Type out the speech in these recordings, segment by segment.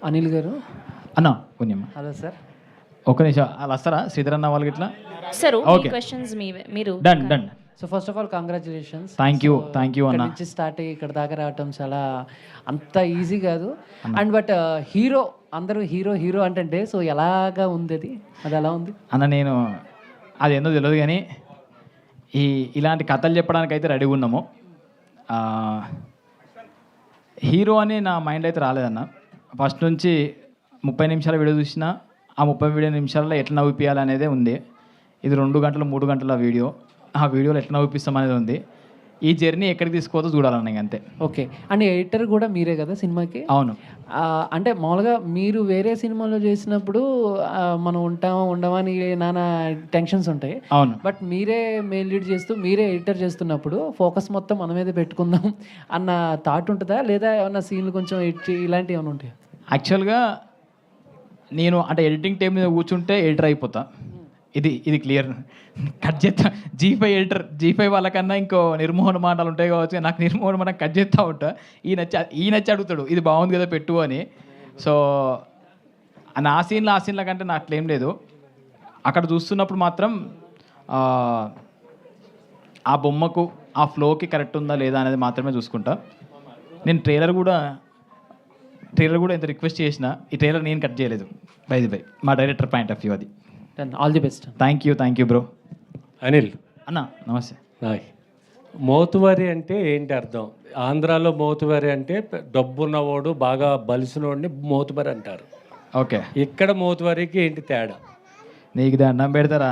అనిల్ గారు. అన్న కొంచెం హలో సార్. ఒక నిమిషం అలా వస్తారా శ్రీధర్ అన్న వాళ్ళకి ఇట్లా సరే Okay. క్వశ్చన్స్ మీరు done done so first of all congratulations. Thank you ఇక్కడ అన్న. నుంచి స్టార్ట్ అయ్యి ఇక్కడ దాకా రావటం చాలా అంత ఈజీ కాదు. అండ్ బట్ హీరో అందరూ హీరో హీరో అంటే సో ఎలాగా ఉంది అది ఎలా ఉంది అన్న నేను అది ఏందో తెలియదు కానీ ఇలాంటి కథలు చెప్పడానికి అయితే రెడీగా ఉన్నాము. హీరో అని నా మైండ్ అయితే రాలేదన్న. ఫస్ట్ నుంచి 30 నిమిషాల వీడియో చూసినా ఆ 30 నిమిషాలలో ఎట్లా నవ్విపియాలనేదే ఉంది. ఇది 2 గంటలు 3 గంటల వీడియో. ఆ వీడియోలో ఎట్లా నవ్విపిస్తాం అనేది ఉంది. ఈ జర్నీ ఎక్కడికి తీసుకోవద్దో చూడాలన్న ఇంక అంతే. ఓకే. అండ్ ఎడిటర్ కూడా మీరే కదా సినిమాకి? అవును. అంటే మామూలుగా మీరు వేరే సినిమాలో చేసినప్పుడు మనం ఉండమా అని నానా టెన్షన్స్ ఉంటాయి. అవును. బట్ మీరే మెయిల్ లీడ్ చేస్తూ మీరే ఎడిటర్ చేస్తున్నప్పుడు ఫోకస్ మొత్తం మన మీద పెట్టుకుందాం అన్న థాట్ ఉంటుందా, లేదా ఏమన్నా సీన్లు కొంచెం ఇలాంటివి ఏమైనా ఉంటాయా? యాక్చువల్గా నేను అంటే ఎడిటింగ్ టైం మీద కూర్చుంటే ఎడిటర్ అయిపోతా. ఇది క్లియర్ కట్ చేస్తా. G5 వాళ్ళకన్నా ఇంకో నిర్మోహన మాటలు ఉంటాయి కావచ్చు. నాకు నిర్మోహన మాట కట్ చేస్తూ ఉంటా. ఈయనచ్చి అడుగుతాడు ఇది బాగుంది కదా పెట్టు అని. సో ఆ సీన్ల కంటే నాకు అట్లేం లేదు. అక్కడ చూస్తున్నప్పుడు మాత్రం ఆ బొమ్మకు ఆ ఫ్లోకి కరెక్ట్ ఉందా లేదా అనేది మాత్రమే చూసుకుంటా. నేను ట్రైలర్ కూడా ఎంత రిక్వెస్ట్ చేసినా ఈ ట్రైలర్ నేను కట్ చేయలేదు. బై మా డైరెక్టర్ పాయింట్ ఆఫ్ వ్యూ అది. All the best. Thank you bro. Anil అన్న నమస్తే. హాయ్. మోతువరి అంటే ఏంటి అర్థం? ఆంధ్రాలో మోతువరి అంటే డబ్బున్నవాడు బాగా బలిసినోడిని మోతువరి అంటారు. ఓకే. ఇక్కడ మోతువరికి ఏంటి తేడా? నీకు దండం పెడతారా?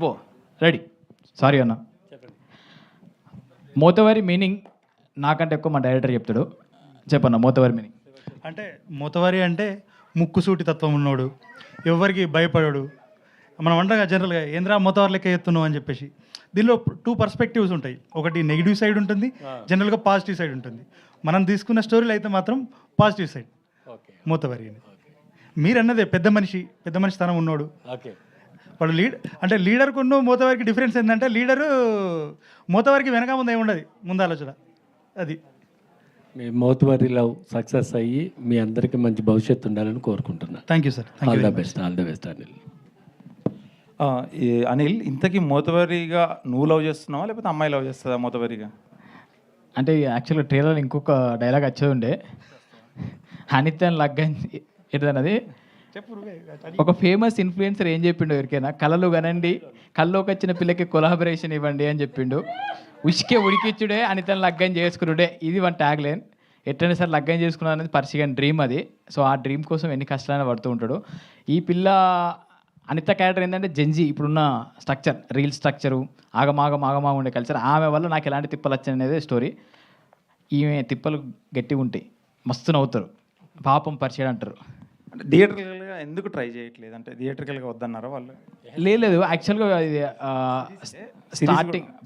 పో రెడీ. సారీ అన్న. మోతవారి మీనింగ్ నాకంటే ఎక్కువ మా డైరెక్టర్ చెప్తాడు. చెప్పన్న మోతవారి మీనింగ్. అంటే మోతవారి అంటే ముక్కుసూటి తత్వం ఉన్నోడు, ఎవరికి భయపడాడు. మనం అంటాం జనరల్గా ఏంద్రా మోతవారి లెక్క ఎత్తున్నావు అని చెప్పేసి. దీనిలో 2 పర్స్పెక్టివ్స్ ఉంటాయి. ఒకటి నెగిటివ్ సైడ్ ఉంటుంది, జనరల్గా పాజిటివ్ సైడ్ ఉంటుంది. మనం తీసుకున్న స్టోరీలు అయితే మాత్రం పాజిటివ్ సైడ్ మోతవారి అని. మీరు అన్నదే పెద్ద మనిషి స్థానం ఉన్నోడు. ఓకే. వాడు అంటే లీడర్కు ఉన్న మోతవారికి డిఫరెన్స్ ఏంటంటే లీడరు మోతవారికి వెనక ముందు ఏముండదు, ముందు ఆలోచన అది. మీ మోతువరి లవ్ సక్సెస్ అయ్యి మీ అందరికీ మంచి భవిష్యత్తు ఉండాలని కోరుకుంటున్నా. Thank you sir. All the best Anil. Anil, ఇంతకీ మోతవరిగా నువ్వు లవ్ చేస్తున్నావా లేకపోతే అమ్మాయి లవ్ చేస్తుందా మోతవరిగా? అంటే యాక్చువల్గా ట్రైలర్ ఇంకొక డైలాగ్ వచ్చేది ఉండే, అనిత్యం లగ్గని ఏదన్నది. ఒక ఫేమస్ ఇన్ఫ్లుయెన్సర్ ఏం చెప్పిండు ఎవరికైనా, కళలు కనండి, కళ్ళలోకి వచ్చిన పిల్లకి కొలాబరేషన్ ఇవ్వండి అని చెప్పిండు. ఉడికిచ్చుడే అనితను లగ్గం చేసుకున్నాడే, ఇది వన్ ట్యాగ్ లైన్. ఎట్లయినా సరే లగ్గం చేసుకున్నాడు అనేది పర్సిగన్ డ్రీమ్ అది. సో ఆ డ్రీమ్ కోసం ఎన్ని కష్టాలైనా పడుతూ ఉంటాడు. ఈ పిల్ల అనిత క్యారెక్టర్ ఏంటంటే జెన్జీ ఇప్పుడున్న స్ట్రక్చర్, రీల్ స్ట్రక్చరు, ఆగమాగ ఉండే కల్చర్, ఆమె వల్ల నాకు ఎలాంటి తిప్పలు వచ్చాయి అనేది స్టోరీ. ఈమె తిప్పలు గట్టిగా ఉంటాయి, మస్తు నవ్వుతారు, పాపం పరిచయం అంటారు. అంటే థియేటర్గా ఎందుకు ట్రై చేయట్లేదు? అంటే థియేటర్గా వద్దన్నారా వాళ్ళు? లేదు యాక్చువల్గా ఇది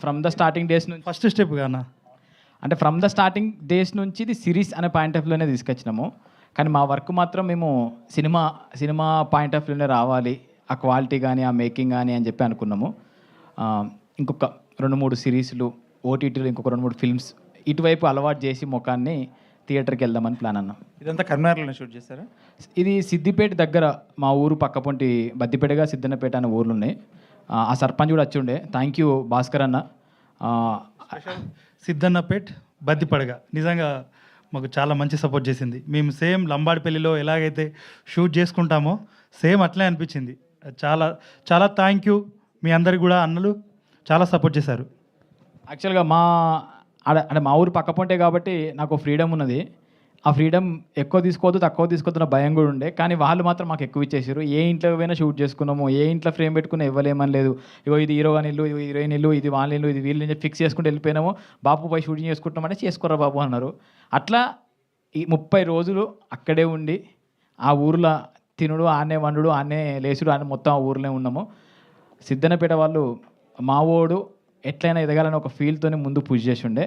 ఫ్రమ్ ద స్టార్టింగ్ డేస్ నుంచి ఫస్ట్ స్టెప్ గానా, అంటే ఫ్రమ్ ద స్టార్టింగ్ డేస్ నుంచి ఇది సిరీస్ అనే పాయింట్ ఆఫ్ వ్యూలోనే తీసుకొచ్చినాము. కానీ మా వర్క్ మాత్రం మేము సినిమా పాయింట్ ఆఫ్ వ్యూలోనే రావాలి, ఆ క్వాలిటీ కానీ ఆ మేకింగ్ కానీ అని చెప్పి అనుకున్నాము. ఇంకొక 2-3 సిరీస్లు, ఓటీటీలు ఇంకొక 2-3 ఫిల్మ్స్ ఇటువైపు అలవాటు చేసి ముఖాన్ని థియేటర్కి వెళ్దామని ప్లాన్ అన్న. ఇదంతా కర్నాటకలో షూట్ చేస్తారా? ఇది సిద్దిపేట దగ్గర, మా ఊరు పక్కపొంటి బద్దిపేటగా సిద్దన్నపేట అనే ఊర్లు ఉన్నాయి. ఆ సర్పంచ్ కూడా వచ్చి ఉండే. థ్యాంక్ యూ భాస్కర్ అన్న. సిద్ధన్నపేట్ బద్దిపడగ నిజంగా మాకు చాలా మంచి సపోర్ట్ చేసింది. మేము సేమ్ లంబాడిపల్లిలో ఎలాగైతే షూట్ చేసుకుంటామో సేమ్ అట్లే అనిపించింది. చాలా చాలా థ్యాంక్ యూ. మీ అందరికి కూడా అన్నలు చాలా సపోర్ట్ చేశారు. యాక్చువల్గా అంటే మా ఊరు పక్కపొంటే కాబట్టి నాకు ఫ్రీడమ్ ఉన్నది. ఆ ఫ్రీడమ్ ఎక్కువ తీసుకోవద్దు తక్కువ తీసుకోవద్దు భయం కూడా ఉండే. కానీ వాళ్ళు మాత్రం మాకు ఎక్కువ ఇచ్చేసారు. ఏ ఇంట్లో పోయినా షూట్ చేసుకున్నాము, ఏ ఇంట్లో ఫ్రేమ్ పెట్టుకున్నా ఇవ్వలేమని లేదు. ఇగో ఇది హీరో అని ఇల్లు, ఇది హీరోయిన్ ఇల్లు, ఇది వాళ్ళ ఇల్లు, ఇది వీళ్ళు ఫిక్స్ చేసుకుంటూ వెళ్ళిపోయినాము. బాబు పోయి షూటింగ్ చేసుకుంటామంటే చేసుకోరా బాబు అన్నారు. అట్లా ఈ 30 రోజులు అక్కడే ఉండి ఆ ఊర్లో తినుడు, ఆనే వండుడు, ఆనే లేచుడు, ఆనే మొత్తం ఆ ఊర్లోనే ఉన్నాము. సిద్దన్నపేట వాళ్ళు మావోడు ఎట్లయినా ఎదగాలని ఒక ఫీల్తోనే ముందు పుష్ చేసి ఉండే.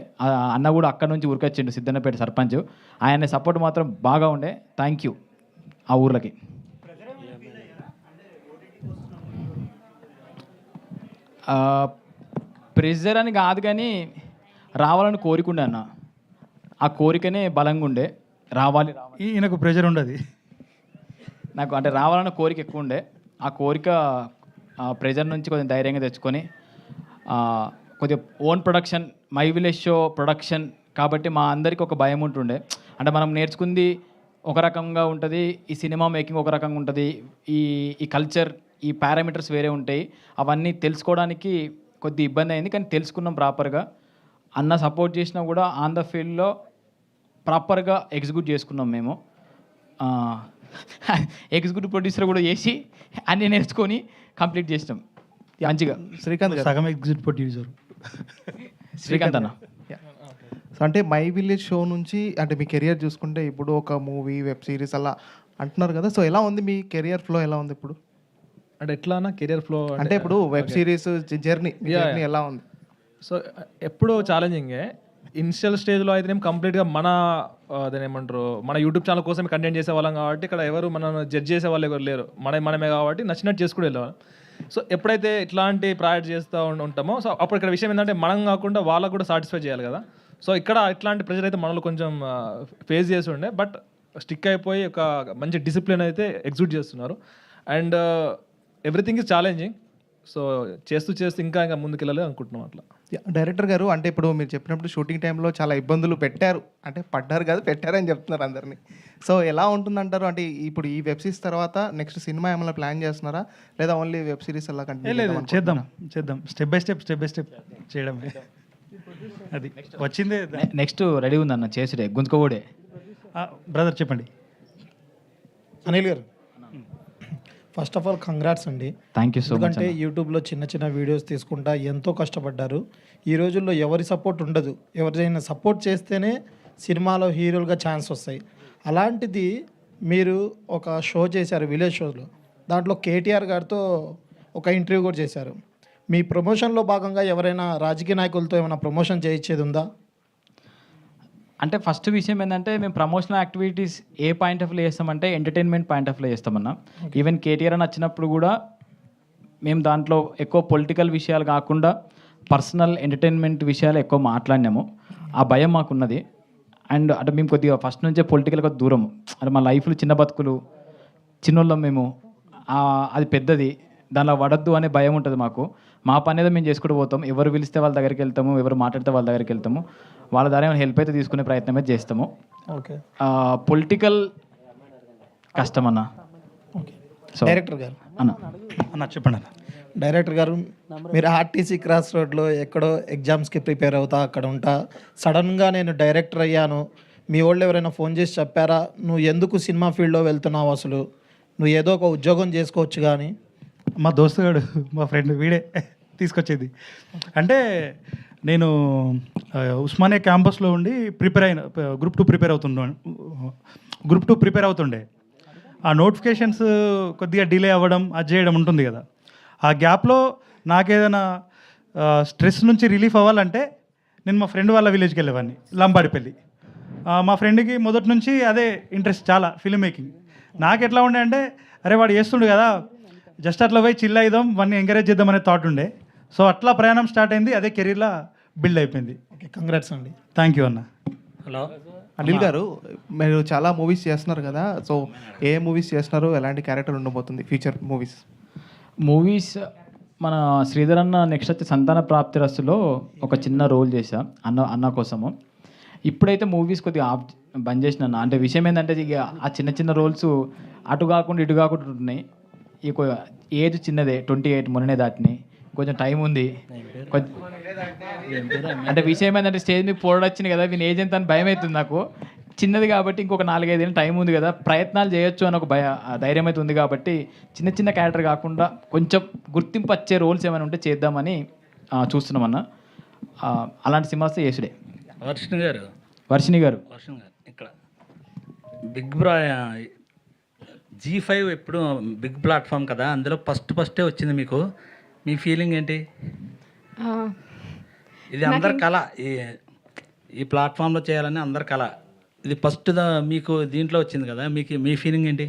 అన్న కూడా అక్కడ నుంచి ఉరికొచ్చిండు, సిద్దన్నపేట సర్పంచ్. ఆయన సపోర్ట్ మాత్రం బాగా ఉండే. థ్యాంక్ యూ ఆ ఊర్లకి. ప్రెజర్ అని కాదు కానీ రావాలని కోరికుండే అన్న. ఆ కోరికనే బలంగా ఉండే రావాలి రావాలి ఈయనకు ప్రెషర్ ఉండదు. నాకు అంటే రావాలన్న కోరిక ఎక్కువ ఉండే. ఆ కోరిక ప్రెజర్ నుంచి కొంచెం ధైర్యంగా తెచ్చుకొని కొద్దిగా own production, my village show production కాబట్టి మా అందరికీ ఒక భయం ఉంటుండే. అంటే మనం నేర్చుకుంది ఒక రకంగా ఉంటుంది, ఈ సినిమా మేకింగ్ ఒక రకంగా ఉంటుంది, ఈ ఈ కల్చర్, ఈ పారామీటర్స్ వేరే ఉంటాయి. అవన్నీ తెలుసుకోవడానికి కొద్ది ఇబ్బంది అయింది, కానీ తెలుసుకున్నాం ప్రాపర్గా. అన్న సపోర్ట్ చేసినా కూడా ఆన్ ద ఫీల్డ్లో ప్రాపర్గా ఎగ్జిక్యూట్ చేసుకున్నాం మేము. ఎగ్జిక్యూటివ్ ప్రొడ్యూసర్ కూడా చేసి అన్నీ నేర్చుకొని కంప్లీట్ చేసినాం మంచిగా. శ్రీకాంత్ గారు, సగం ఎగ్జిట్ ప్రొడ్యూసర్ శ్రీకాంత్ అన్న. సో అంటే మై విలేజ్ షో నుంచి అంటే మీ కెరియర్ చూసుకుంటే ఇప్పుడు ఒక మూవీ, వెబ్ సిరీస్ అలా అంటున్నారు కదా. సో ఎలా ఉంది మీ కెరియర్ ఫ్లో, ఎలా ఉంది ఇప్పుడు? అంటే ఎట్లా కెరియర్ ఫ్లో అంటే ఇప్పుడు వెబ్ సిరీస్ జర్నీ ఎలా ఉంది? సో ఎప్పుడూ ఛాలెంజింగే. ఇనిషియల్ స్టేజ్లో అయితేనేం కంప్లీట్గా మన అదేమంటారు మన యూట్యూబ్ ఛానల్ కోసమే కంటెంట్ చేసేవాళ్ళం కాబట్టి ఇక్కడ ఎవరు మనం జడ్జ్ చేసే వాళ్ళు ఎవరు లేరు, మనమే కాబట్టి నచ్చినట్టు చేసుకుని వెళ్ళేవాళ్ళం. సో ఎప్పుడైతే ఇట్లాంటి ప్రాజెక్ట్ చేస్తూ ఉంటామో సో అప్పుడు ఇక్కడ విషయం ఏంటంటే మనం కాకుండా వాళ్ళకు కూడా సాటిస్ఫై చేయాలి కదా. సో ఇక్కడ ఇట్లాంటి ప్రెజర్ అయితే మనలో కొంచెం ఫేస్ చేసి ఉండే, బట్ స్టిక్ అయిపోయి ఒక మంచి డిసిప్లిన్ అయితే ఎగ్జిక్యూట్ చేస్తున్నారు. And everything is challenging. So చేస్తూ ఇంకా ముందుకు వెళ్ళాలి అనుకుంటున్నాం అట్లా. డైరెక్టర్ గారు, అంటే ఇప్పుడు మీరు చెప్పినప్పుడు షూటింగ్ టైంలో చాలా ఇబ్బందులు పెట్టారు, అంటే పడ్డారు కాదు పెట్టారని చెప్తున్నారు అందరినీ. సో ఎలా ఉంటుందంటారు? అంటే ఇప్పుడు ఈ వెబ్ సిరీస్ తర్వాత నెక్స్ట్ సినిమా ఏమైనా ప్లాన్ చేస్తున్నారా, లేదా ఓన్లీ వెబ్ సిరీస్ అలా కంటిన్యూ? లేదు, చేద్దాం స్టెప్ బై స్టెప్ చేయడమే. అది వచ్చిందే. నెక్స్ట్ రెడీ ఉందన్న చేసుడే గుంజుకోడే. బ్రదర్ చెప్పండి. అనిల్ గారు, ఫస్ట్ ఆఫ్ ఆల్ కంగ్రాట్స్ అండి. Thank you so much. ఎందుకంటే యూట్యూబ్లో చిన్న వీడియోస్ తీసుకుంటా ఎంతో కష్టపడ్డారు. ఈ రోజుల్లో ఎవరి సపోర్ట్ ఉండదు, ఎవరైనా సపోర్ట్ చేస్తేనే సినిమాలో హీరోలుగా ఛాన్స్ వస్తాయి. అలాంటిది మీరు ఒక షో చేశారు విలేజ్ షోలో, దాంట్లో కేటీఆర్ గారితో ఒక ఇంటర్వ్యూ కూడా చేశారు. మీ ప్రమోషన్లో భాగంగా ఎవరైనా రాజకీయ నాయకులతో ఏమైనా ప్రమోషన్ చేయించేది ఉందా? అంటే ఫస్ట్ విషయం ఏంటంటే మేము ప్రమోషనల్ యాక్టివిటీస్ ఏ పాయింట్ ఆఫ్ వ్యూ చేస్తామంటే ఎంటర్టైన్మెంట్ పాయింట్ ఆఫ్ వ్యూ చేస్తామన్నా. ఈవెన్ కేటీఆర్ అని వచ్చినప్పుడు కూడా మేము దాంట్లో ఎక్కువ పొలిటికల్ విషయాలు కాకుండా పర్సనల్ ఎంటర్టైన్మెంట్ విషయాలు ఎక్కువ మాట్లాడినాము. ఆ భయం మాకున్నది. అండ్ అంటే మేము కొద్దిగా ఫస్ట్ నుంచే పొలిటికల్గా దూరం. అంటే మా లైఫ్లో చిన్న బతుకులు, చిన్నోళ్ళం మేము, అది పెద్దది, దానిలో పడద్దు అనే భయం ఉంటుంది మాకు. మా పని ఏదో మేము చేసుకుంటూ పోతాం. ఎవరు పిలిస్తే వాళ్ళ దగ్గరికి వెళ్తాము, ఎవరు మాట్లాడితే వాళ్ళ దగ్గరికి వెళ్తాము. వాళ్ళ ద్వారా ఏమైనా హెల్ప్ అయితే తీసుకునే ప్రయత్నం అయితే చేస్తాము. ఓకే, పొలిటికల్ కష్టం అన్న. ఓకే. డైరెక్టర్ గారు అన్న చెప్పండి. డైరెక్టర్ గారు, మీరు ఆర్టీసీ క్రాస్ రోడ్లో ఎక్కడో ఎగ్జామ్స్కి ప్రిపేర్ అవుతా అక్కడ ఉంటా, సడన్గా నేను డైరెక్టర్ అయ్యాను, మీ వాళ్ళు ఎవరైనా ఫోన్ చేసి చెప్పారా నువ్వు ఎందుకు సినిమా ఫీల్డ్లో వెళ్తున్నావు, అసలు నువ్వు ఏదో ఒక ఉద్యోగం చేసుకోవచ్చు కానీ? మా దోస్తుగాడు, మా ఫ్రెండ్, వీడే తీసుకొచ్చేది. అంటే నేను ఉస్మానియా క్యాంపస్లో ఉండి గ్రూప్ 2 ప్రిపేర్ అవుతుండే. ఆ నోటిఫికేషన్స్ కొద్దిగా డిలే అవ్వడం, అది చేయడం ఉంటుంది కదా. ఆ గ్యాప్లో నాకేదైనా స్ట్రెస్ నుంచి రిలీఫ్ అవ్వాలంటే నేను మా ఫ్రెండ్ వాళ్ళ విలేజ్కి వెళ్ళేవాడిని, లంబాడిపల్లి. మా ఫ్రెండ్కి మొదటి నుంచి అదే ఇంట్రెస్ట్, చాలా ఫిల్మ్ మేకింగ్. నాకు ఎట్లా ఉండే అంటే, అరే వాడు చేస్తుండే కదా, జస్ట్ అట్లా పోయి చిల్ అయిదాం, వాడిని ఎంకరేజ్ చేద్దాం అనే థాట్ ఉండే. సో అట్లా ప్రయాణం స్టార్ట్ అయింది, అదే కెరీర్లో బిల్డ్ అయిపోయింది. ఓకే, కంగ్రాట్స్ అండి. థ్యాంక్ యూ అన్న. హలో అనిల్ గారు, మీరు చాలా మూవీస్ చేస్తున్నారు కదా. సో ఏ మూవీస్ చేస్తున్నారు, ఎలాంటి క్యారెక్టర్ ఉండబోతుంది ఫ్యూచర్ మూవీస్? మన శ్రీధర్ అన్న నెక్స్ట్ వచ్చి సంతాన ప్రాప్తిరస్తులో ఒక చిన్న రోల్ చేశా అన్న కోసము. ఇప్పుడైతే మూవీస్ కొద్దిగా బంద్ చేసిన. అంటే విషయం ఏంటంటే ఇక ఆ చిన్న రోల్స్ అటు కాకుండా ఇటు కాకుండా ఉంటున్నాయి. ఈ ఏజ్ చిన్నదే, 28 మొన్ననే దాటినాయి, కొంచెం టైం ఉంది. అంటే విషయం ఏంటంటే స్టేజ్ మీద పోడొచ్చింది కదా, వీని ఏజ్ ఎంత అని భయం అవుతుంది నాకు. చిన్నది కాబట్టి ఇంకొక 4-5 ఏళ్ళు టైం ఉంది కదా, ప్రయత్నాలు చేయొచ్చు అని ఒక ధైర్యం అయితే ఉంది. కాబట్టి చిన్న క్యారెక్టర్ కాకుండా కొంచెం గుర్తింపు వచ్చే రోల్స్ ఏమైనా ఉంటే చేద్దామని చూస్తున్నామన్న. అలాంటి సినిమాస్ చేసుడే. వర్షిణి గారు ఇక్కడ బిగ్ బ్రా G5 ఎప్పుడు బిగ్ ప్లాట్ఫామ్ కదా, అందులో ఫస్టే వచ్చింది మీకు. మీ ఫీలింగ్ ఏంటి? ఇది అందరి కళ, ఈ ప్లాట్ఫామ్లో చేయాలని అందరి కళ. ఇది ఫస్ట్ మీకు దీంట్లో వచ్చింది కదా, మీ ఫీలింగ్ ఏంటి?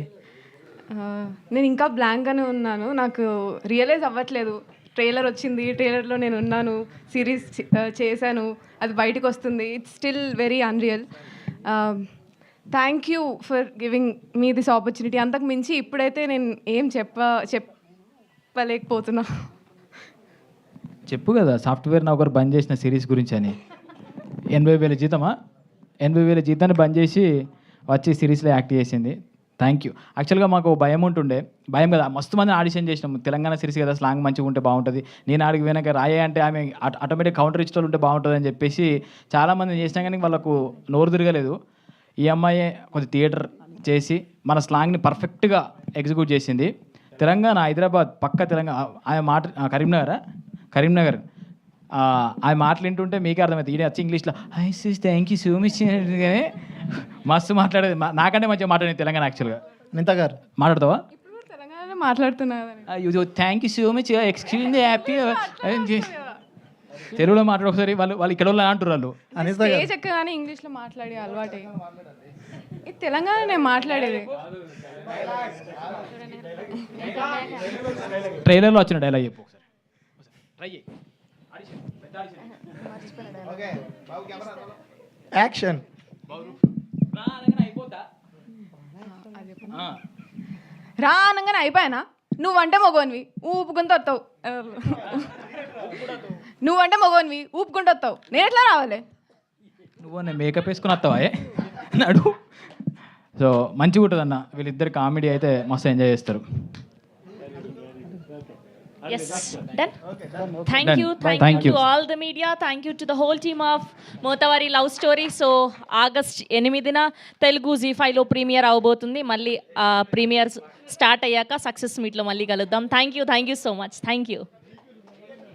నేను ఇంకా బ్లాంక్గానే ఉన్నాను, నాకు రియలైజ్ అవ్వట్లేదు ట్రైలర్ వచ్చింది, ట్రైలర్లో నేను ఉన్నాను, సిరీస్ చేశాను, అది బయటకు వస్తుంది. It's still very unreal. Thank you for giving me this opportunity. అంతకు మించి ఇప్పుడైతే నేను ఏం చెప్పలేకపోతున్నా. చెప్పు కదా సాఫ్ట్వేర్ నౌకరు బంద్ చేసిన సిరీస్ గురించి అని. 80,000 జీతమా? 80,000 జీతాన్ని బంద్ చేసి వచ్చి సిరీస్లో యాక్ట్ చేసింది. Thank you. యాక్చువల్గా మాకు భయం ఉంటుండే, భయం కదా, మస్తు మంది ఆడిషన్ చేసినాం. తెలంగాణ సిరీస్ కదా, స్లాంగ్ మంచిగా ఉంటే బాగుంటుంది, నేను ఆడికి వెనక రాయే అంటే ఆమె ఆటోమేటిక్ కౌంటర్ ఇచ్చిన ఉంటే బాగుంటుంది అని చెప్పేసి చాలామంది చేసినా కానీ వాళ్ళకు నోరు తిరగలేదు. ఈ అమ్మాయి కొంచెం థియేటర్ చేసి మన స్లాంగ్ని పర్ఫెక్ట్గా ఎగ్జిక్యూట్ చేసింది. తెలంగాణ, హైదరాబాద్ పక్క తెలంగాణ. ఆమె మాట కరీంనగర్ ఆమె మాటలు వింటుంటే మీకే అర్థమవుతుంది. ఈడే వచ్చి ఇంగ్లీష్లో hi sis thank you so much కానీ మస్తు మాట్లాడేది. నాకంటే మంచిగా మాట్లాడేది తెలంగాణ. యాక్చువల్గా అనిత గారు మాట్లాడతావా? ఇప్పుడు తెలంగాణలో మాట్లాడుతున్నా. Thank you so much excuse happy తెలుగులో మాట్లాడు ఒకసారి. వాళ్ళు ఇక్కడ వాళ్ళు అంటారు వాళ్ళు. స్టేజ్ ఎక్కగానే ఇంగ్లీష్లో మాట్లాడే అలవాటే. ఇది తెలంగాణ నేను మాట్లాడేది. ట్రైలర్లో వచ్చిన డైలాగ్ చెప్పు ఒకసారి. ట్రై చేయి. యాక్షన్. రా అనగానే అయిపోయానా? నువ్వంటే మగోనివి ఊపుకుంటూ వస్తావు, నువ్వంటే మగోనివి ఊపుకుంటూ వస్తావు, నేను ఎట్లా రావాలి? నువ్వు నేను మేకప్ వేసుకుని వస్తావా నడు. సో మంచిగా ఉంటుంది అన్న, వీళ్ళిద్దరు కామెడీ అయితే మస్తు ఎంజాయ్ చేస్తారు. Yes, done. Thank Done. you Thank you. to all the media. Thank you to the whole team of Motavari Love Story. So August 8న తెలుగు ZEE5లో ప్రీమియర్ అవబోతుంది. మళ్ళీ ప్రీమియర్ స్టార్ట్ అయ్యాక సక్సెస్ మీట్లో మళ్ళీ కలుద్దాం. Thank you so much. Thank you.